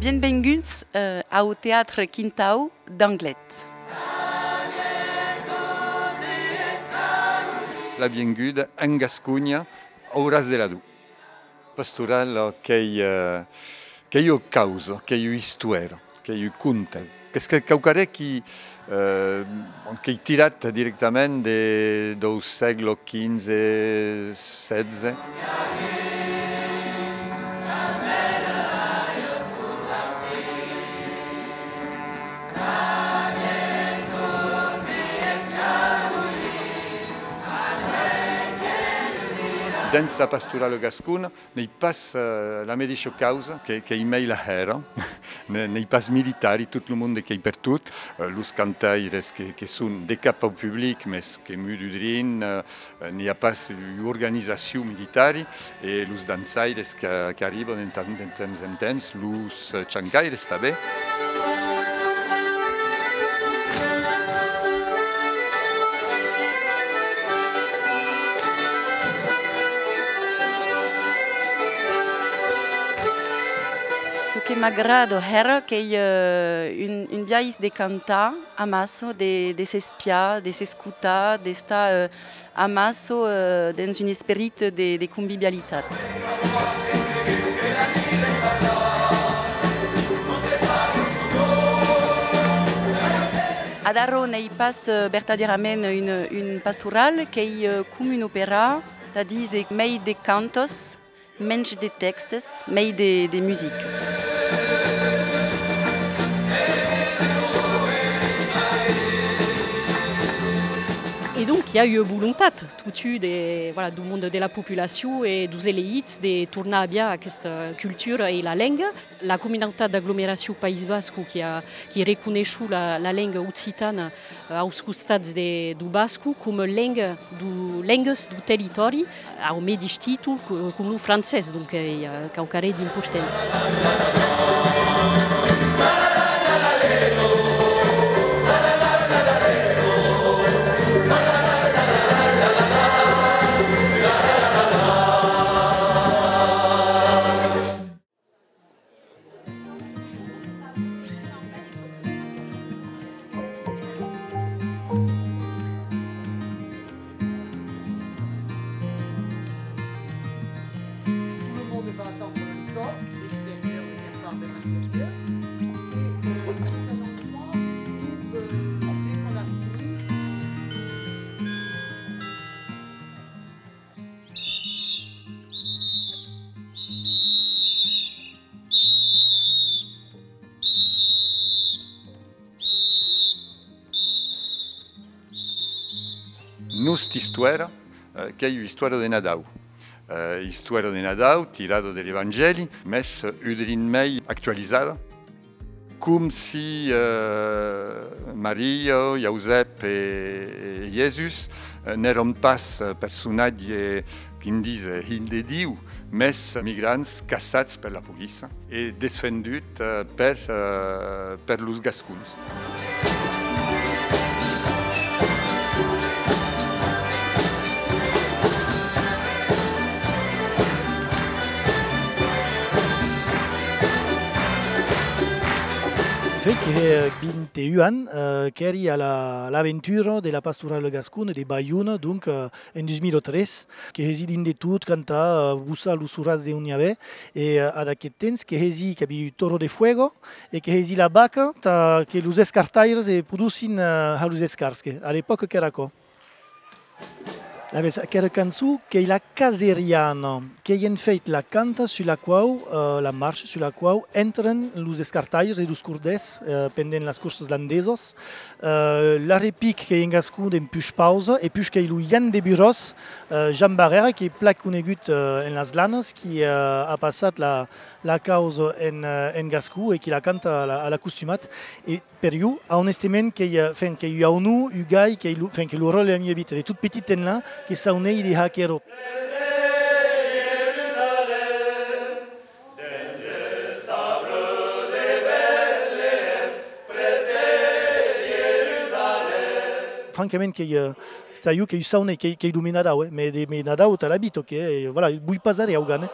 Bienvenguts ao Teatre Quintau d'Anglet. La bienvenguda en Gascugna, Auras de la Du. Pastoral che io causa, che io istuero, che io conta. Che caucare che tirat direttamente dal secolo XV, XVI. Dans la pastorale gascone, nei pas la medesima causa che i mei la era, nei pas militari, tutto il mondo che è per tutto, los cantaires che sono de cap au public, ma che mududrin, ne ha pas organizzazioni militari, e los danzaires che arrivano in temps, los chancaires també. Ce che m'agrada era che un biais de cantar amasso, de se spiar, de se escutar, de estar amasso dans un spirit de convivialitat. Adaro nei pas verdaderament un pastoral che è come un opera, c'est-à-dire mei de cantos, menys de textes, mei de musique. Et donc il y a eu volontat tout du monde de la population et des élites de tourner bien à cette culture et la langue. La communauté d'agglomération País Basco qui reconnaît la langue occitane aux costats du Basco comme langue du territoire, au même titre que le français, donc il y a quelque chose d'important. Nostra storia, che è la storia di Nadal. La storia di Nadal, tirata dagli Evangeli, messa udrin mei attualizzata, come se Maria, Giuseppe e Gesù non erano pas personaggi che dicono in Dio, ma migranti cassati per la polizia e difenduti per los gascons. Che 21 anni che eri all'avventura della pastorale gascone di Bayonne, donc in 2003, che reside in tutto, canta bussa l'usuraz de Uniave, e ad aquest temps che resi che abbiamo toro de fuego, e che resi la bacca che los escartaires e producin a los escarsche, all'epoca che era co. Quella canzone che è la caseriana, che è in fait la canta sulla quale, la marcia sulla quale entrano gli escartaires e gli curdes pendent le corse landeses. La repic che in gascon in più pausa e più che lui Jan de Buros, Jean Barrera, che è plat conegut in las lanes, che ha passato la causa in gascon e che la canta alla costumat. E per io, onestamente, che io ho un gai che lo ruolo della mia vita, è tutto petit in là, che sa un'ei di hackero. Francamente che sta io che sa un'ei che illumina Nadal, ma Nadal te l'abito che voilà, vuoi passare a Ugane.